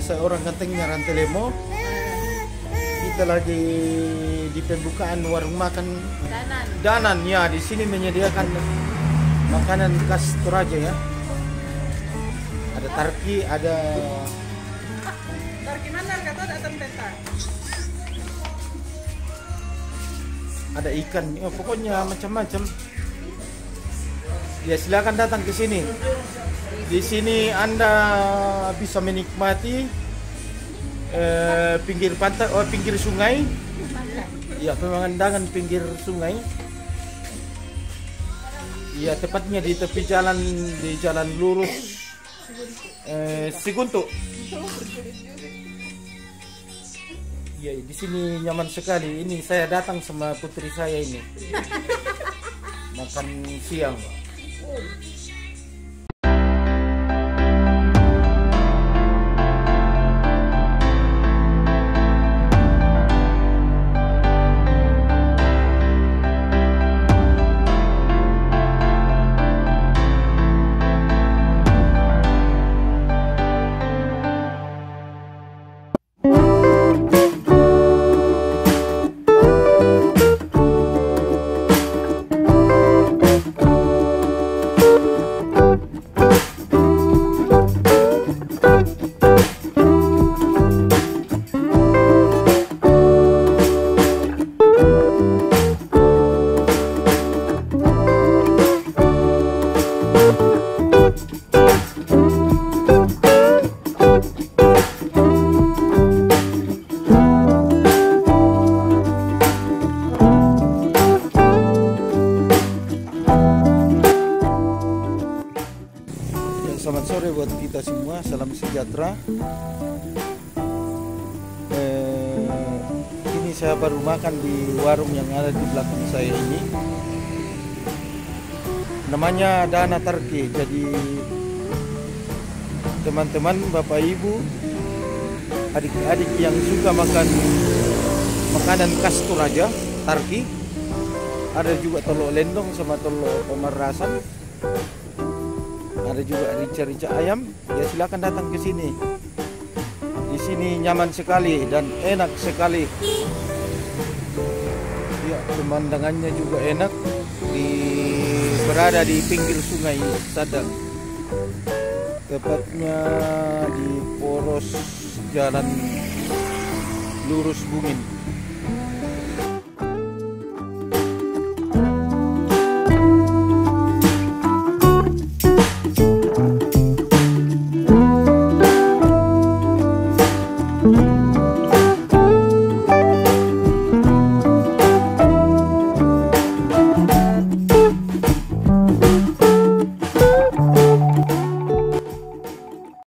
seorang gantengnya Rantelemo. Kita lagi di pembukaan warung makan Danan ya. Di sini menyediakan makanan khas Toraja ya. Ada tarki, ada Tarki mana kata ada tempeta. ada ikan, pokoknya macam-macam. Ya silakan datang ke sini. Di sini Anda bisa menikmati pinggir pantai, pinggir sungai. Ya, pemandangan pinggir sungai. Ya, tepatnya di tepi jalan, di jalan lurus Siguntuk. Ya, di sini nyaman sekali. Ini saya datang sama putri saya ini. Makan siang. Selamat sore buat kita semua, salam sejahtera. Ini saya baru makan di warung yang ada di belakang saya ini. Namanya Dana Tarki. Jadi teman-teman, bapak ibu, adik-adik yang suka makan makanan khas Toraja, tarki. Ada juga telur lendong sama telur pemerasan. Ada juga rica-rica ayam. Ya silakan datang ke sini. Di sini nyaman sekali dan enak sekali. Ya, pemandangannya juga enak. Berada di pinggir sungai Sadang. Tepatnya di poros jalan lurus Bungin.